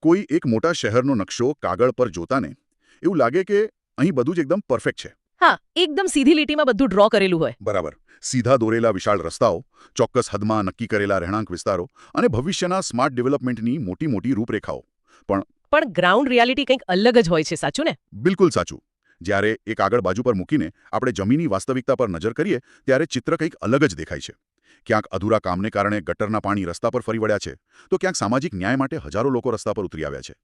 કોઈ એક મોટા શહેરનો નકશો કાગળ પર જોતાને એવું લાગે કે અહીં બધું જ એકદમ પરફેક્ટ છે. હા, એકદમ સીધી લીટીમાં બધું ડ્રો કરેલું હોય. બરાબર. સીધા દોરેલા વિશાળ રસ્તાઓ, ચોક્કસ હદમાં નક્કી કરેલા રહેણાંક વિસ્તારો અને ભવિષ્યના સ્માર્ટ ડેવલપમેન્ટની મોટી મોટી રૂપરેખાઓ. પણ ગ્રાઉન્ડ રિયાલિટી કંઈક અલગ જ હોય છે, સાચું ને? બિલકુલ સાચું. જ્યારે એ કાગળ બાજુ પર મૂકીને આપણે જમીની વાસ્તવિકતા પર નજર કરીએ ત્યારે ચિત્ર કંઈક અલગ જ દેખાય છે. ક્યાંક અધૂરા કામને કારણે ગટરના પાણી રસ્તા પર ફરી વળ્યા છે, તો ક્યાંક સામાજિક ન્યાય માટે હજારો લોકો રસ્તા પર ઉતરી આવ્યા છે.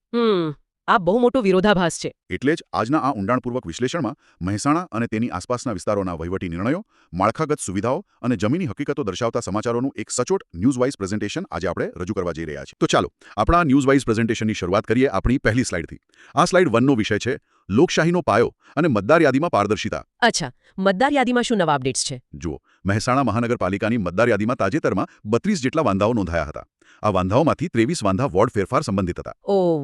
આ બહુ મોટો વિરોધાભાસ છે. એટલે જ આજના આ ઊંડાણપૂર્વક વિશ્લેષણમાં મહેસાણા અને તેની આસપાસના વિસ્તારોના વહીવટી નિર્ણયો, માળખાગત સુવિધાઓ અને જમીની હકીકતો દર્શાવતા સમાચારોનું એક સચોટ ન્યૂઝવાઇઝ પ્રેઝન્ટેશન આજે આપણે રજૂ કરવા જઈ રહ્યા છીએ. તો ચાલો આપણા ન્યૂઝવાઇઝ પ્રેઝન્ટેશનની શરૂઆત કરીએ આપણી પહેલી સ્લાઇડથી. આ સ્લાઇડ 1નો વિષય છે લોકશાહીનો પાયો અને મતદાર યાદીમાં પારદર્શિતા. અચ્છા, મતદાર યાદીમાં શું નવા અપડેટ્સ છે? જુઓ, મહેસાણા મહાનગરપાલિકાની મતદાર યાદીમાં તાજેતરમાં 32 જેટલા વાંધાઓ નોંધાયા હતા. આ વાંધાઓમાંથી 23 વાંધા વોર્ડ ફેરફાર સંબંધિત હતા.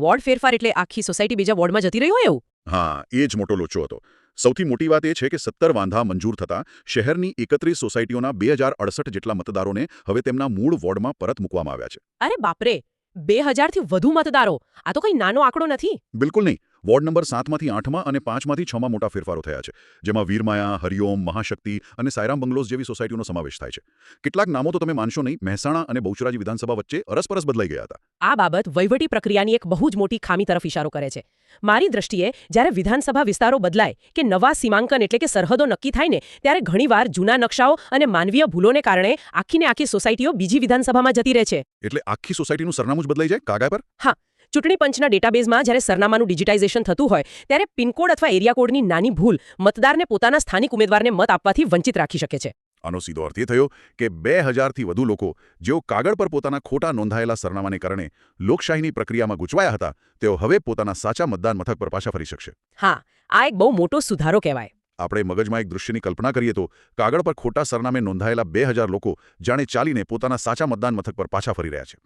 વોર્ડ ફેરફાર એટલે આખી સોસાયટી બીજા વોર્ડમાં જતી રહી હોય એવું? હા, એ જ મોટો લોચો હતો. સૌથી મોટી વાત એ છે કે 17 વાંધા મંજૂર થતા શહેરની 31 સોસાયટીઓના 2068 જેટલા મતદારોને હવે તેમના મૂળ વોર્ડમાં પરત મૂકવામાં આવ્યા છે. અરે બાપરે, 2000થી વધુ મતદારો! આ તો કંઈ નાનો આંકડો નથી. બિલકુલ નહીં. વોર્ડ નંબર 7માંથી 8માં અને 5માંથી 6માં મોટા ફેરફારો થયા છે, જેમાં વીરમાયા, હરિઓમ, મહાશક્તિ અને સાયરામ બંગલોઝ જેવી સોસાયટીનો સમાવેશ થાય છે. કેટલાક નામો તો તમે માનશો નહીં, મહેસાણા અને બહુચરાજી વિધાનસભા વચ્ચે અરસપરસ બદલાઈ ગયા હતા. આ બાબત વહીવટી પ્રક્રિયાની એક બહુ જ મોટી ખામી તરફ ઇશારો કરે છે. મારી દ્રષ્ટિએ જ્યારે વિધાનસભા વિસ્તારો બદલાય કે નવા સીમાંકન એટલે કે સરહદો નક્કી થાય ને ત્યારે ઘણીવાર જૂના નકશાઓ અને માનવીય ભૂલોને કારણે આખીને આખી સોસાયટીઓ બીજી વિધાનસભામાં જતી રહે છે. એટલે આખી સોસાયટીનું સરનામું જ બદલાઈ જાય કાગળ પર? હા, ચૂંટણી પંચના ડેટાબેઝમાં જ્યારે સરનામાનું ડિજિટાઇઝેશન થતું હોય ત્યારે પિનકોડ અથવા એરિયા કોડની નાની ભૂલ મતદારને પોતાના સ્થાનિક ઉમેદવારને મત આપવાથી વંચિત રાખી શકે છે. આનો સીધો અર્થ એ થયો કે 2000થી વધુ લોકો જેઓ કાગળ પર પોતાના ખોટા નોંધાયેલા સરનામાને કારણે લોકશાહીની પ્રક્રિયામાં ગૂંચવાયા હતા, તેઓ હવે પોતાના સાચા મતદાન મથક પર પાછા ફરી શકશે. હા, આ એક બહુ મોટો સુધારો કહેવાય. આપણે મગજમાં એક દૃશ્યની કલ્પના કરીએ તો કાગળ પર ખોટા સરનામે નોંધાયેલા 2000 લોકો જાણે ચાલીને પોતાના સાચા મતદાન મથક પર પાછા ફરી રહ્યા છે.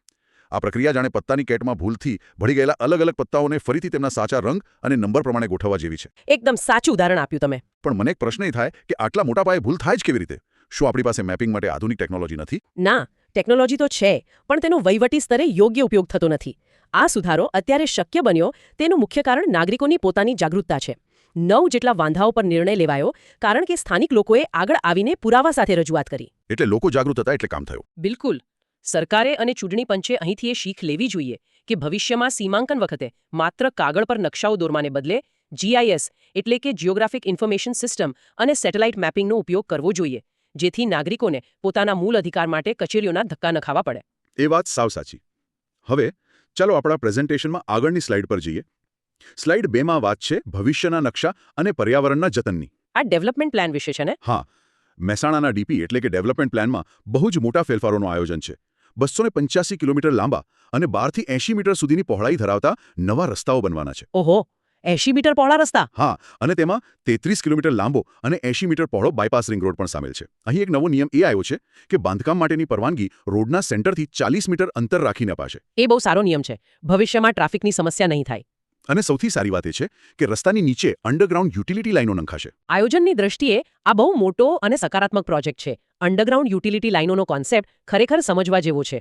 આ પ્રક્રિયા જાણે પત્તાની કેટમાં ભૂલથી ભળી ગયેલા અલગ અલગ પત્તાઓને ફરીથી તેમના સાચા રંગ અને નંબર પ્રમાણે ગોઠવવા જેવી છે. એકદમ સાચું ઉદાહરણ આપ્યું તમે. પણ મને એક પ્રશ્ન એ થાય કે આટલા મોટા પાયે ભૂલ થાય જ કેવી રીતે? શું આપણી પાસે મેપિંગ માટે આધુનિક ટેકનોલોજી નથી? ના, ટેકનોલોજી તો છે, પણ તેનો વહીવટી સ્તરે યોગ્ય ઉપયોગ થતો નથી. આ સુધારો અત્યારે શક્ય બન્યો તેનું મુખ્ય કારણ નાગરિકોની પોતાની જાગૃતતા છે. 9 જેટલા વાંધાઓ પર નિર્ણય લેવાયો કારણ કે સ્થાનિક લોકોએ આગળ આવીને પુરાવા સાથે રજૂઆત કરી. એટલે લોકો જાગૃત હતા એટલે કામ થયું. બિલકુલ. સરકારે અને ચૂંટણી પંચે અહીંથી એ શીખ લેવી જોઈએ કે ભવિષ્યમાં સીમાંકન વખતે માત્ર કાગળ પર નકશાઓ દોરવાને બદલે GIS એટલે કે જિયોગ્રાફિક ઇન્ફોર્મેશન સિસ્ટમ અને સેટેલાઇટ મેપિંગનો ઉપયોગ કરવો જોઈએ, જેથી નાગરિકોને પોતાના મૂળ અધિકાર માટે કચેરીઓના ધક્કા ન ખાવા પડે. એ વાત સાવ સાચી. હવે ચાલો આપણા પ્રેઝન્ટેશનમાં આગળની સ્લાઇડ પર જઈએ. સ્લાઇડ 2માં વાત છે ભવિષ્યના નકશા અને પર્યાવરણના જતનની. આ ડેવલપમેન્ટ પ્લાન વિશે છે ને? હા, મહેસાણાના DP એટલે કે ડેવલપમેન્ટ પ્લાનમાં બહુ જ મોટા ફેરફારોનું આયોજન છે. 285 કિલોમીટર લાંબા અને 12થી 80 મીટર સુધીની પહોળાઈ ધરાવતા નવા રસ્તાઓ બનવાના છે. ઓહો, 80 મીટર પહોળા રસ્તા? હા, અને તેમાં 33 કિલોમીટર લાંબો અને 80 મીટર પહોળો બાયપાસ રિંગ રોડ પણ સામેલ છે. અહીં એક નવો નિયમ એ આવ્યો છે કે બાંધકામ માટેની પરવાનગી રોડના સેન્ટરથી 40 મીટર અંતર રાખીને અપાશે. એ બહુ સારો નિયમ છે. ભવિષ્યમાં ટ્રાફિકની સમસ્યા નહીં થાય. અને સૌથી સારી વાત એ છે કે રસ્તાની નીચે અંડરગ્રાઉન્ડ યુટિલિટી લાઇનો નંખાશે. આયોજનની દ્રષ્ટિએ આ બહુ મોટો અને સકારાત્મક પ્રોજેક્ટ છે. અંડરગ્રાઉન્ડ યુટિલિટી લાઇનોનો કોન્સેપ્ટ ખરેખર સમજવા જેવો છે.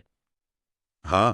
હા,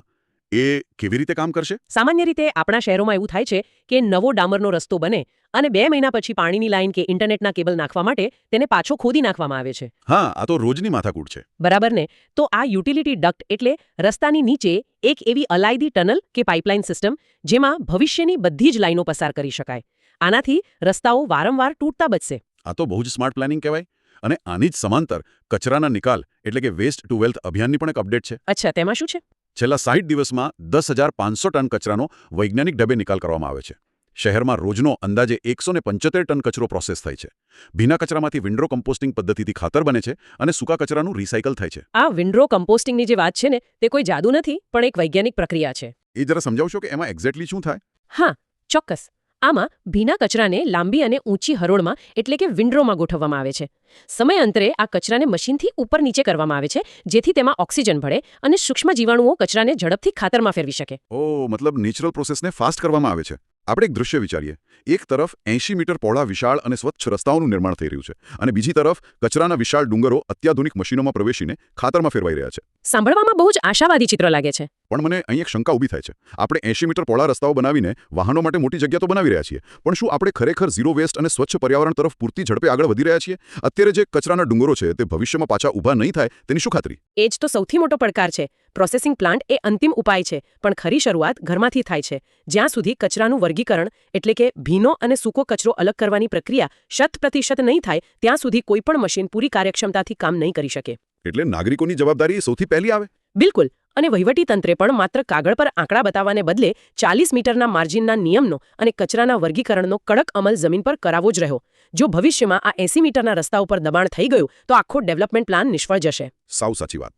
એ કેવી રીતે કામ કરશે? સામાન્ય રીતે આપણા શહેરોમાં એવું થાય છે કે નવો ડામરનો રસ્તો બને અને 2 મહિના પછી પાણીની લાઇન કે ઇન્ટરનેટના કેબલ નાખવા માટે તેને પાછો ખોદી નાખવામાં આવે છે. હા, આ તો રોજની માથાકૂટ છે. બરાબર ને? તો આ યુટિલિટી ડક્ટ એટલે રસ્તાની નીચે એક એવી અલાયદી ટનલ કે પાઇપલાઇન સિસ્ટમ જેમાં ભવિષ્યની બધી જ લાઇનો પસાર કરી શકાય. આનાથી રસ્તાઓ વારંવાર તૂટતા બચશે. આ તો બહુ જ સ્માર્ટ પ્લાનિંગ કહેવાય. અને આની જ સમાંતર કચરાના નિકાલ એટલે કે વેસ્ટ ટુ વેલ્થ અભિયાનની પણ એક અપડેટ છે. અચ્છા, તેમાં શું છે? છેલ્લા 60 દિવસમાં 10,500 ટન કચરાનો વૈજ્ઞાનિક ઢબે નિકાલ કરવામાં આવે છે. શહેરમાં રોજનો અંદાજે 175 ટન કચરો પ્રોસેસ થાય છે. ભીના કચરામાંથી વિન્ડ્રો કમ્પોસ્ટિંગ પદ્ધતિથી ખાતર બને છે અને સૂકા કચરાનું રિસાયકલ થાય છે. આ વિન્ડ્રો કમ્પોસ્ટિંગની જે વાત છે ને, તે કોઈ જાદુ નથી, પણ એક વૈજ્ઞાનિક પ્રક્રિયા છે. એ જરા સમજાવશો કે એમાં એક્ઝેક્ટલી શું થાય? હા, ચોક્કસ. આમાં ભીના કચરાને લાંબી અને ઊંચી હરોળમાં એટલે કે વિન્ડ્રોમાં ગોઠવવામાં આવે છે. સમયાંતરે આ કચરાને મશીનથી ઉપર નીચે કરવામાં આવે છે, જેથી તેમાં ઓક્સિજન ભળે અને સૂક્ષ્મ જીવાણુઓ કચરાને ઝડપથી ખાતરમાં ફેરવી શકે. ઓહ, મતલબ નેચરલ પ્રોસેસને ફાસ્ટ કરવામાં આવે છે. આપણે એક દૃશ્ય વિચારીએ. એક તરફ 80 મીટર પહોળા વિશાળ અને સ્વચ્છ રસ્તાઓનું નિર્માણ થઈ રહ્યું છે અને બીજી તરફ કચરાના વિશાળ ડુંગરો અત્યાધુનિક મશીનોમાં પ્રવેશીને ખાતરમાં ફેરવાઈ રહ્યા છે. સાંભળવામાં બહુ જ આશાવાદી ચિત્ર લાગે છે. પણ મને અહીં એક શંકા ઊભી થાય છે. આપણે 80 મીટર પહોળા રસ્તાઓ બનાવીને વાહનો માટે મોટી જગ્યા તો બનાવી રહ્યા છીએ, પણ શું આપણે ખરેખર ઝીરો વેસ્ટ અને સ્વચ્છ પર્યાવરણ તરફ પૂરતી ઝડપે આગળ વધી રહ્યા છીએ? અત્યારે જે કચરાના ડુંગરો છે તે ભવિષ્યમાં પાછા ઊભા નહીં થાય તેની શું ખાતરી? એ જ તો સૌથી મોટો પડકાર છે. પ્રોસેસિંગ પ્લાન્ટ એ અંતિમ ઉપાય છે, પણ ખરી શરૂઆત ઘરમાંથી થાય છે. જ્યાં સુધી કચરાનું વર્ગીકરણ એટલે કે ભીનો અને સૂકો કચરો અલગ કરવાની પ્રક્રિયા 100% નહીં થાય ત્યાં સુધી કોઈ પણ મશીન પૂરી કાર્યક્ષમતાથી કામ નહીં કરી શકે. એટલે નાગરિકોની જવાબદારી સૌથી પહેલી આવે. બિલકુલ. અને વહીવટીતંત્રે પણ માત્ર કાગળ પર આંકડા બતાવવાને બદલે 40 મીટરના માર્જિનના નિયમનો અને કચરાના વર્ગીકરણનો કડક અમલ જમીન પર કરાવવો જ રહ્યો. જો ભવિષ્યમાં આ 80 મીટરના રસ્તા ઉપર દબાણ થઈ ગયું તો આખો ડેવલપમેન્ટ પ્લાન નિષ્ફળ જશે. સાવ સાચી વાત.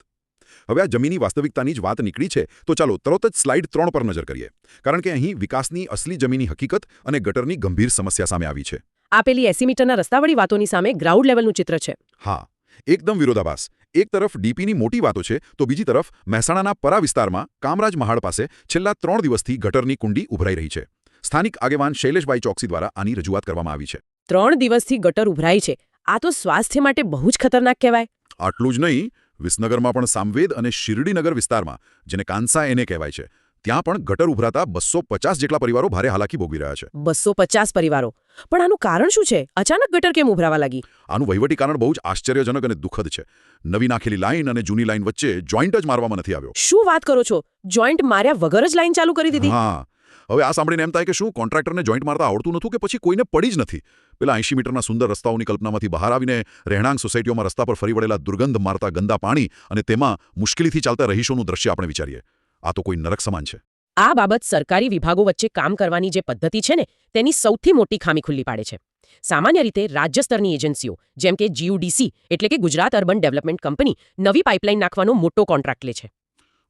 હવે આ જમીની વાસ્તવિકતાની જ વાત નીકળી છે તો ચાલો તરત જ સ્લાઇડ 3 પર નજર કરીએ, કારણ કે અહીં વિકાસની અસલી જમીની હકીકત અને ગટરની ગંભીર સમસ્યા સામે આવી છે. આ પેલી 80 મીટરના રસ્તાવાળી વાતોની સામે ગ્રાઉન્ડ લેવલનું ચિત્ર છે. હા, એકદમ વિરોધાભાસ. એક તરફ ડીપીની મોટી વાતો છે તો બીજી તરફ મહેસાણાના પરા વિસ્તારમાં કામરાજ મહાડ પાસે છેલ્લા 3 દિવસથી ગટરની કુંડી ઉભરાઈ રહી છે. સ્થાનિક આગેવાન શૈલેષભાઈ ચોકસી દ્વારા આની રજૂઆત કરવામાં આવી છે. 3 દિવસથી ગટર ઉભરાઈ છે. આ તો સ્વાસ્થ્ય માટે બહુ જ ખતરનાક કહેવાય. આટલું જ નહીં, વિસનગરમાં પણ સામવેદ અને શિરડીનગર વિસ્તારમાં, જેને કાંસા એને કહેવાય છે, ત્યાં પણ ગટર ઉભરાતા 250 જેટલા પરિવારો ભારે હાલાકી ભોગવી રહ્યા છે. 250 પરિવારો. પણ આનું કારણ શું છે? અચાનક ગટર કેમ ઉભરાવા લાગી? આનું વહીવટી કારણ બહુ જ આશ્ચર્યજનક અને દુઃખદ છે. નવી નાખેલી લાઈન અને જૂની લાઈન વચ્ચે જોઈન્ટ જ મારવામાં નથી આવ્યો. શું વાત કરો છો? જોઈન્ટ માર્યા વગર જ લાઈન ચાલુ કરી દીધી? હા. હવે આ સાંભળીને એમ થાય કે શું કોન્ટ્રાક્ટરને જોઈન્ટ મારતા આવડતું નહોતું કે પછી કોઈને પડી જ નથી? પેલા 80 મીટરના સુંદર રસ્તાઓની કલ્પનામાંથી બહાર આવીને રહેણાંક સોસાયટીઓમાં રસ્તા પર ફરી વળેલા દુર્ગંધ મારતા ગંદા પાણી અને તેમાં મુશ્કેલીથી ચાલતા રહીશોનું દ્રશ્ય આપણે વિચારીએ. આ તો કોઈ નરક સમાન છે. આ બાબત સરકારી વિભાગો વચ્ચે કામ કરવાની જે પદ્ધતિ છે ને તેની સૌથી મોટી ખામી ખુલ્લી પાડે છે. સામાન્ય રીતે રાજ્ય સ્તરની એજન્સીઓ જેમ કે GUDC એટલે કે ગુજરાત અર્બન ડેવલપમેન્ટ કંપની નવી પાઇપલાઇન નાખવાનો મોટો કોન્ટ્રાક્ટ લે છે.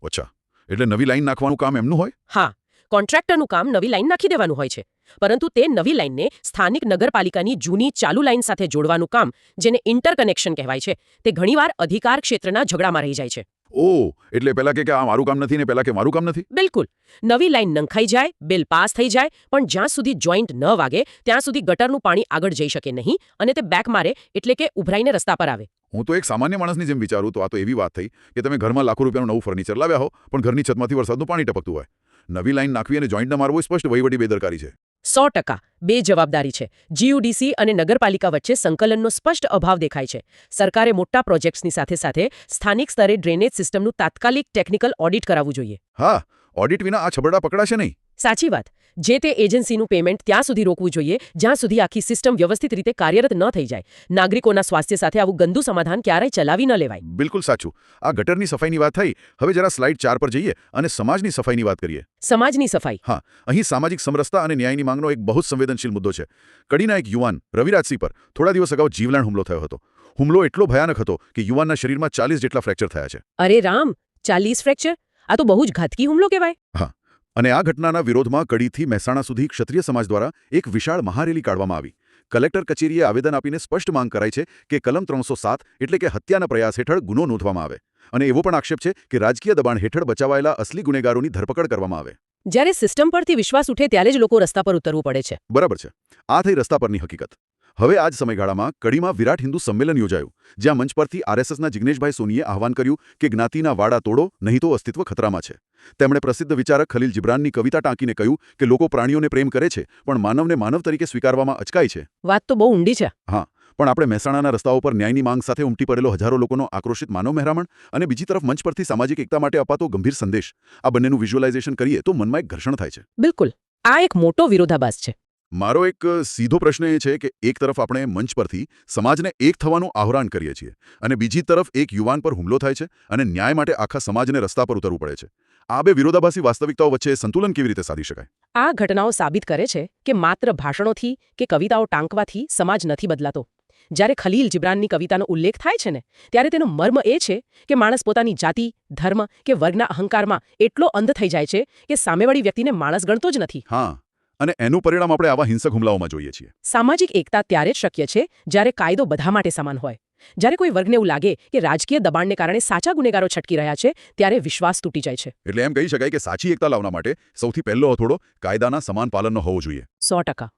અચ્છા, એટલે નવી લાઈન નાખવાનું કામ એમનું હોય? હા, કોન્ટ્રાક્ટરનું કામ નવી લાઈન નાખી દેવાનું હોય છે, પરંતુ તે નવી લાઈનને સ્થાનિક નગરપાલિકાની જૂની ચાલુ લાઈન સાથે જોડવાનું કામ, જેને ઇન્ટરકનેક્શન કહેવાય છે, તે ઘણીવાર અધિકાર ક્ષેત્રના ઝઘડામાં રહી જાય છે. ઓહ, એટલે પેલા કે આ મારું કામ નથી ને પેલા કે મારું કામ નથી? બિલકુલ. નવી લાઈન નંખાઈ જાય, બિલ પાસ થઈ જાય, પણ જ્યાં સુધી જોઈન્ટ ન વાગે ત્યાં સુધી ગટરનું પાણી આગળ જઈ શકે નહીં અને તે બેક મારે એટલે કે ઉભરાઈને રસ્તા પર આવે. હું તો એક સામાન્ય માણસની જેમ વિચારું તો આ તો એવી વાત થઈ કે તમે ઘરમાં લાખો રૂપિયાનું નવું ફર્નિચર લાવ્યા હો પણ ઘરની છતમાંથી વરસાદનું પાણી ટપકતું હોય. નવી લાઈન નાખવી અને જોઈન્ટ ન મારવું સ્પષ્ટ વહીવટી બેદરકારી છે. 100% બે જવાબદારી છે. GUDC અને નગરપાલિકા વચ્ચે સંકલનનો સ્પષ્ટ અભાવ દેખાય છે. સરકારે મોટા પ્રોજેક્ટ્સની સાથે સાથે સ્થાનિક સ્તરે ડ્રેનેજ સિસ્ટમનું તાત્કાલિક ટેકનિકલ ઓડિટ કરાવવું જોઈએ. હા, ઓડિટ વિના આ છબરડા પકડાશે નહીં. સાચી વાત. જે તે એજન્સીનું પેમેન્ટ ત્યાં સુધી રોકવું જોઈએ જ્યાં સુધી આખી સિસ્ટમ વ્યવસ્થિત રીતે કાર્યરત ન થઈ જાય. નાગરિકોના સ્વાસ્થ્ય સાથે આવું ગંદુ સમાધાન ક્યારેય ચલાવી ન લેવાય. બિલકુલ સાચું. આ ગટરની સફાઈની વાત થઈ. હવે જરા સ્લાઇડ 4 પર જઈએ અને સમાજની સફાઈની વાત કરીએ. સમાજની સફાઈ. હા, અહીં સામાજિક સમરસતા અને ન્યાયની માંગનો એક બહુ જ સંવેદનશીલ મુદ્દો છે. કડીના એક યુવાન રવિરાજસિંહ પર થોડા દિવસ અગાઉ જીવલેણ હુમલો થયો હતો. હુમલો એટલો ભયાનક હતો કે યુવાનના શરીરમાં 40 જેટલા ફ્રેક્ચર થયા છે. અરે રામ, 40 ફ્રેક્ચર? આ તો બહુ જ ઘાતકી હુમલો કહેવાય. હા, અને આ ઘટનાના વિરોધમાં કડીથી મહેસાણા સુધી ક્ષત્રિય સમાજ દ્વારા એક વિશાળ મહારેલી કાઢવામાં આવી. કલેક્ટર કચેરીએ આવેદન આપીને સ્પષ્ટ માંગ કરાઈ છે કે કલમ 307 એટલે કે હત્યાના પ્રયાસ હેઠળ ગુનો નોંધવામાં આવે અને એવો પણ આક્ષેપ છે કે રાજકીય દબાણ હેઠળ બચાવાયેલા અસલી ગુનેગારોની ધરપકડ કરવામાં આવે. જ્યારે સિસ્ટમ પરથી વિશ્વાસ ઉઠે ત્યારે જ લોકો રસ્તા પર ઉતરવું પડે છે. બરાબર છે. આ થઈ રસ્તા પરની હકીકત. હવે આ જ સમયગાળામાં કડીમાં વિરાટ હિન્દુ સંમેલન યોજાયું, જ્યાં મંચ પરથી RSSના જિગ્નેશભાઈ સોનીએ આહવાન કર્યું કે જ્ઞાતિના વાડા તોડો નહીં તો અસ્તિત્વ ખતરામાં છે. તેમણે પ્રસિદ્ધ વિચારક ખલીલ જિબ્રાનની કવિતા ટાંકીને કહ્યું કે લોકો પ્રાણીઓને પ્રેમ કરે છે પણ માનવને માનવ તરીકે સ્વીકારવામાં અચકાય છે. વાત તો બહુ ઊંડી છે. હા, પણ આપણે મહેસાણાના રસ્તાઓ પર ન્યાયની માંગ સાથે ઉમટી પડેલો હજારો લોકોનો આક્રોશિત માનવ મહેરામણ અને બીજી તરફ મંચ પરથી સામાજિક એકતા માટે અપાતો ગંભીર સંદેશ, આ બંનેનું વિઝ્યુઅલાઇઝેશન કરીએ તો મનમાં એક ઘર્ષણ થાય છે. બિલકુલ. આ એક મોટો વિરોધાભાસ છે. મારો એક સીધો પ્રશ્ન એ છે કે એક તરફ આપણે મંચ પરથી સમાજને એક થવાનું આહ્વાન કરીએ છીએ અને બીજી તરફ એક યુવાન પર હુમલો થાય છે અને ન્યાય માટે આખા સમાજને રસ્તા પર ઉતરવું પડે છે. આ બે વિરોધાભાસી વાસ્તવિકતાઓ વચ્ચે સંતુલન કેવી રીતે સાધી શકાય? આ ઘટનાઓ સાબિત કરે છે કે માત્ર ભાષણોથી કે કવિતાઓ ટાંકવાથી સમાજ નથી બદલાતો. જ્યારે ખલીલ જિબ્રાનની કવિતાનો ઉલ્લેખ થાય છે ને ત્યારે તેનો મર્મ એ છે કે માણસ પોતાની જાતિ, ધર્મ કે વર્ગના અહંકારમાં એટલો અંધ થઈ જાય છે કે સામેવાળી વ્યક્તિને માણસ ગણતો જ નથી. હા, અને એનું પરિણામ આપણે આવા હિંસક હુમલાઓમાં જોઈએ છીએ. સામાજિક એકતા ત્યારે જ શક્ય છે જ્યારે કાયદો બધા માટે સમાન હોય. જ્યારે કોઈ વર્ગને એવું લાગે કે રાજકીય દબાણને કારણે સાચા ગુનેગારો છટકી રહ્યા છે ત્યારે વિશ્વાસ તૂટી જાય છે. એટલે એમ કહી શકાય કે સાચી એકતા લાવવા માટે સૌથી પહેલો હથોડો કાયદાના સમાન પાલનનો હોવો જોઈએ. 100%.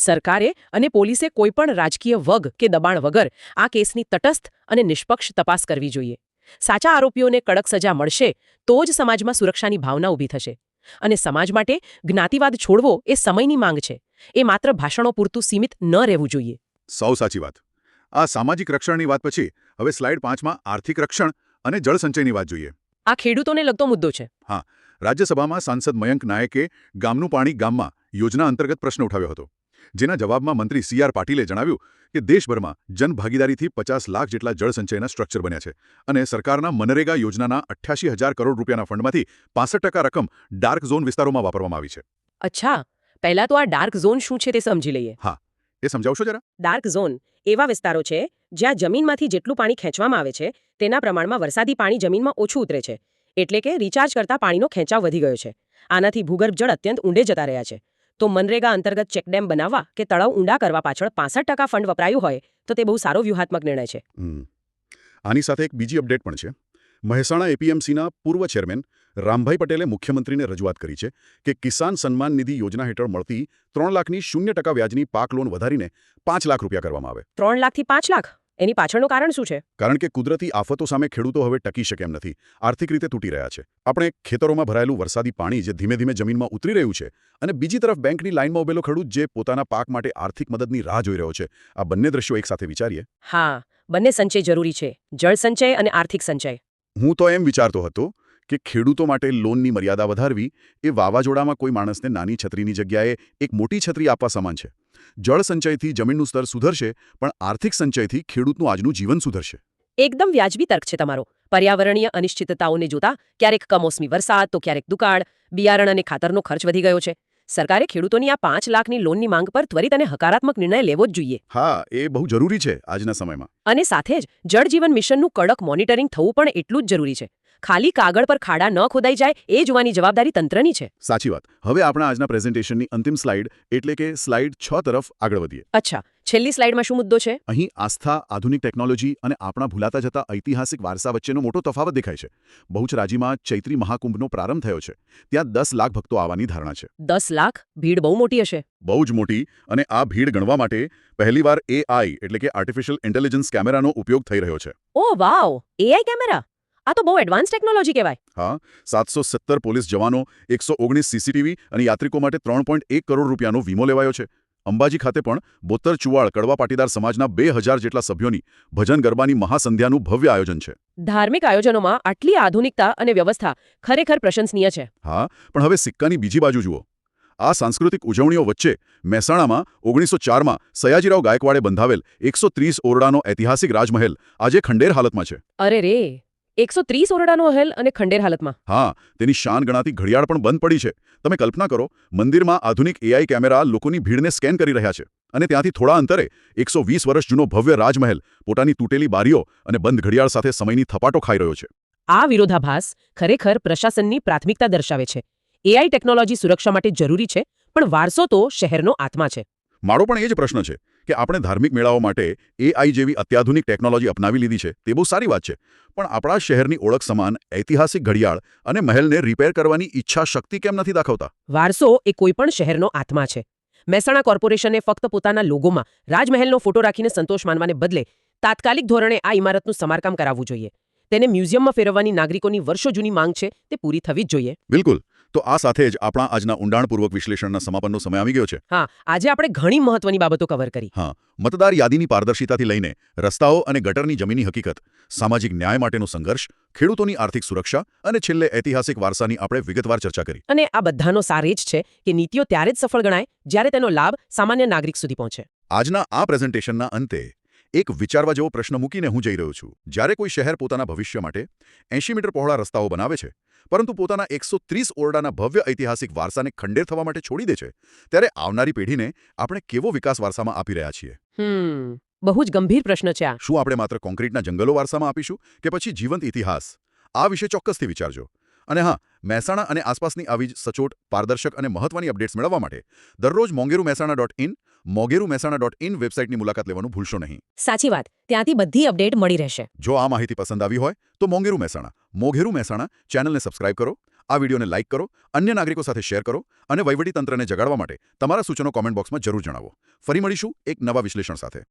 સરકારે અને પોલીસે કોઈપણ રાજકીય વગ કે દબાણ વગર આ કેસની તટસ્થ અને નિષ્પક્ષ તપાસ કરવી જોઈએ. સાચા આરોપીઓને કડક સજા મળશે તો જ સમાજમાં સુરક્ષાની ભાવના ઊભી થશે. અને સમાજ માટે જ્ઞાતિવાદ છોડવો એ સમયની માંગ છે. એ માત્ર ભાષણો પૂરતું સીમિત ન રહેવું જોઈએ. સૌ સાચી વાત. આ સામાજિક રક્ષણની વાત પછી હવે સ્લાઇડ 5માં આર્થિક રક્ષણ અને જળસંચયની વાત જોઈએ. આ ખેડૂતોને લગતો મુદ્દો છે. રાજ્યસભામાં સાંસદ મયંક નાયકે ગામનું પાણી ગામમાં યોજના અંતર્ગત પ્રશ્ન ઉઠાવ્યો હતો, જેના જવાબમાં મંત્રી CR પાટીલે જણાવ્યું કે દેશભરમાં જનભાગીદારીથી 50 લાખ જેટલા જળસંચયના સ્ટ્રક્ચર બન્યા છે અને સરકારના મનરેગા યોજનાના 88,000 કરોડ રૂપિયાના ફંડમાંથી 65% રકમ ડાર્ક ઝોન વિસ્તારોમાં વાપરવામાં આવી છે. અચ્છા, પહેલા તો આ ડાર્ક ઝોન શું છે તે સમજી લઈએ. એ સમજાવશો જરા? ડાર્ક ઝોન એવા વિસ્તારો છે જ્યાં જમીનમાંથી જેટલું પાણી ખેંચવામાં આવે છે તેના પ્રમાણમાં વરસાદી પાણી જમીનમાં ઓછું ઉતરે છે. એટલે કે રિચાર્જ કરતા પાણીનો ખેંચાવ વધી ગયો છે. આનાથી ભૂગર્ભ જળ અત્યંત ઊંડે જતા રહ્યા છે. તો મનરેગા અંતર્ગત ચેકડેમ બનાવવા કે તળાવ ઊંડા કરવા પાછળ 65% ફંડ વપરાયું હોય તો તે બહુ સારો વ્યૂહાત્મક નિર્ણય છે. આની સાથે એક બીજી અપડેટ પણ છે. મહેસાણા APMCના પૂર્વ ચેરમેન રામભાઈ પટેલે મુખ્યમંત્રીને રજૂઆત કરી છે કે કિસાન સન્માન નિધિ યોજના હેઠળ મળતી 3 લાખની 0% વ્યાજની પાક લોન વધારીને 5 લાખ રૂપિયા કરવામાં આવે. 3 લાખથી 5 લાખ? એની પાછળનું કારણ શું છે? કારણ કે કુદરતી આફતો સામે ખેડૂતો હવે ટકી શકે એમ નથી, આર્થિક રીતે તૂટી રહ્યા છે. આપણે ખેતરોમાં ભરાયેલું વરસાદી પાણી જે ધીમે ધીમે જમીનમાં ઉતરી રહ્યું છે અને બીજી તરફ બેંકની લાઇનમાં ઉભેલો ખેડૂત જે પોતાના પાક માટે આર્થિક મદદની રાહ જોઈ રહ્યો છે, આ બંને દ્રશ્યો એકસાથે વિચારીએ. હા, બંને સંચય જરૂરી છે. જળ સંચય અને આર્થિક સંચય. હું તો એમ વિચારતો હતો કે ખેડૂતો માટે લોનની મર્યાદા વધારવી એ વાવાઝોડામાં કોઈ માણસને નાની છત્રીની જગ્યાએ એક મોટી છત્રી આપવા સમાન છે. જળ સંચયથી જમીનનું સ્તર સુધરશે, પણ આર્થિક સંચયથી ખેડૂતનું આજનું જીવન સુધરશે. એકદમ વ્યાજબી તર્ક છે તમારો. પર્યાવરણીય અનિશ્ચિતતાઓને જોતા ક્યારેક કમોસમી વરસાદ તો ક્યારેક દુકાળ, બિયારણ અને ખાતરનો ખર્ચ વધી ગયો છે. સરકારે ખેડૂતોની આ 5 લાખની લોનની માંગ પર ત્વરિત અને હકારાત્મક નિર્ણય લેવો જ જોઈએ. હા, એ બહુ જરૂરી છે આજના સમયમાં. અને સાથે જ જળ જીવન મિશનનું કડક મોનિટરિંગ થવું પણ એટલું જ જરૂરી છે. ખાલી કાગળ પર ખાડા ન ખોદાઈ જાય એ જોવાની જવાબદારી તંત્રની છે. સાચી વાત. હવે આપણા આજના પ્રેઝન્ટેશનની અંતિમ સ્લાઇડ એટલે કે સ્લાઇડ 6 તરફ આગળ વધીએ. અચ્છા, છેલ્લી સ્લાઇડમાં શું મુદ્દો છે? અહીં આસ્થા, આધુનિક ટેકનોલોજી અને આપણા ભૂલાતા જતા ઐતિહાસિક વારસા વચ્ચેનો મોટો તફાવત દેખાય છે. બહુચરાજીમાં ચૈત્રી મહાકુંભનો પ્રારંભ થયો છે. ત્યાં 10 લાખ ભક્તો આવવાની ધારણા છે. 10 લાખ? ભીડ બહુ મોટી હશે. બહુ જ મોટી. અને આ ભીડ ગણવા માટે પહેલીવાર AI એટલે કે આર્ટિફિશિયલ ઇન્ટેલિજન્સ કેમેરાનો ઉપયોગ થઈ રહ્યો છે. ઓહ વાવ! AI camera? આ તો બહુ એડવાન્સ ટેકનોલોજી કહેવાય. હા, 717 પોલીસ જવાનો, 119 CCTV અને યાત્રિકો માટે 3.1 કરોડ રૂપિયાનો વીમો લેવાયો છે. અંબાજી ખાતે પણ બોત્તર ચુવાળ કડવા પાટીદાર સમાજના 2000 જેટલા સભ્યોની ભજન ગરબાની મહાસંધ્યાનું ભવ્ય આયોજન છે. ધાર્મિક આયોજનોમાં આટલી આધુનિકતા અને વ્યવસ્થા ખરેખર પ્રશંસનીય છે. હા, પણ હવે સિક્કાની બીજી બાજુ જુઓ. આ સાંસ્કૃતિક ઉજવણીઓ વચ્ચે મહેસાણામાં 1904માં સયાજીરાવ ગાયકવાડે બંધાવેલ 130 ઓરડાનો ઐતિહાસિક રાજમહેલ આજે ખંડેર હાલતમાં છે. અરે રે, 130 ઓરડાનો મહેલ અને ખંડેર હાલતમાં. હા, તેની શાન ગણાતી ઘડિયાળ પણ બંધ પડી છે. તમે કલ્પના કરો, મંદિરમાં આધુનિક AI કેમેરા લોકોની ભીડને સ્કેન કરી રહ્યા છે અને ત્યાંથી થોડા અંતરે 120 વર્ષ જૂનો ભવ્ય રાજમહેલ પોતાની તૂટેલી બારીઓ અને બંધ ઘડિયાળ સાથે સમયની થપાટો ખાઈ રહ્યો છે. આ વિરોધાભાસ ખરેખર પ્રશાસનની પ્રાથમિકતા દર્શાવે છે. AI ટેકનોલોજી સુરક્ષા માટે જરૂરી છે, પણ વારસો તો શહેરનો આત્મા છે. મારો પણ એ જ પ્રશ્ન છે કે આપણે ધાર્મિક મેળાઓ માટે AI જેવી અત્યાધુનિક ટેકનોલોજી અપનાવી લીધી છે, તે બહુ સારી વાત છે, પણ આપણા શહેરની ઓળખ સમાન ઐતિહાસિક ઘડિયાળ અને મહેલને રિપેર કરવાની ઈચ્છા શક્તિ કેમ નથી દાખવતા? વારસો એ કોઈપણ શહેરનો આત્મા છે. મહેસાણા કોર્પોરેશને ફક્ત પોતાના લોગોમાં રાજમહેલનો ફોટો રાખીને સંતોષ માનવાને બદલે તાત્કાલિક ધોરણે આ ઇમારતનું સમારકામ કરાવવું જોઈએ. તેને મ્યુઝિયમમાં ફેરવવાની નાગરિકોની વર્ષો જૂની માંગ છે, તે પૂરી થવી જ જોઈએ. બિલકુલ. તો આ સાથે જ આપણા આજના ઊંડાણપૂર્વક વિશ્લેષણના સમાપનનો સમય આવી ગયો છે. હા, આજે આપણે ઘણી મહત્વની બાબતો કવર કરી. હા, મતદાર યાદીની પારદર્શિતાથી લઈને રસ્તાઓ અને ગટરની જમીની હકીકત, સામાજિક ન્યાય માટેનો સંઘર્ષ, ખેડૂતોની આર્થિક સુરક્ષા અને છેલ્લે ઐતિહાસિક વારસાની આપણે વિગતવાર ચર્ચા કરી. અને આ બધાનો સાર એ જ છે કે નીતિઓ ત્યારે જ સફળ ગણાય જ્યારે તેનો લાભ સામાન્ય નાગરિક સુધી પહોંચે. આજના આ પ્રેઝન્ટેશનના અંતે એક વિચારવા જેવો પ્રશ્ન મૂકીને હું જઈ રહ્યો છું. જ્યારે કોઈ શહેર પોતાના ભવિષ્ય માટે 80 મીટર પહોળા રસ્તાઓ બનાવે છે, પરંતુ પોતાના 130 ઓરડાના ભવ્ય ઐતિહાસિક વારસાને ખંડેર થવા માટે છોડી દે છે, ત્યારે આવનારી પેઢીને આપણે કેવો વિકાસ વારસામાં આપી રહ્યા છીએ? બહુ જ ગંભીર પ્રશ્ન છે આ. શું આપણે માત્ર કોન્ક્રીટના જંગલો વારસામાં આપીશું કે પછી જીવંત ઇતિહાસ? આ વિશે ચોક્કસથી વિચારજો. અને હા, મહેસાણા અને આસપાસની આવી જ સચોટ, પારદર્શક અને મહત્વની અપડેટ્સ મેળવવા માટે દરરોજ mongerumehsana.in, mogerumehsana.in વેબસાઇટની મુલાકાત લેવાનું ભૂલશો નહીં. સાચી વાત, ત્યાંથી બધી અપડેટ મળી રહેશે. જો આ માહિતી પસંદ આવી હોય તો મોંઘેરું મહેસાણા ચેનલને સબસ્ક્રાઇબ કરો, આ વિડીયોને લાઇક કરો, અન્ય નાગરિકો સાથે શેર કરો અને વહીવટીતંત્રને જગાડવા માટે તમારા સૂચનો કોમેન્ટ બોક્સમાં જરૂર જણાવો. ફરી મળીશું એક નવા વિશ્લેષણ સાથે.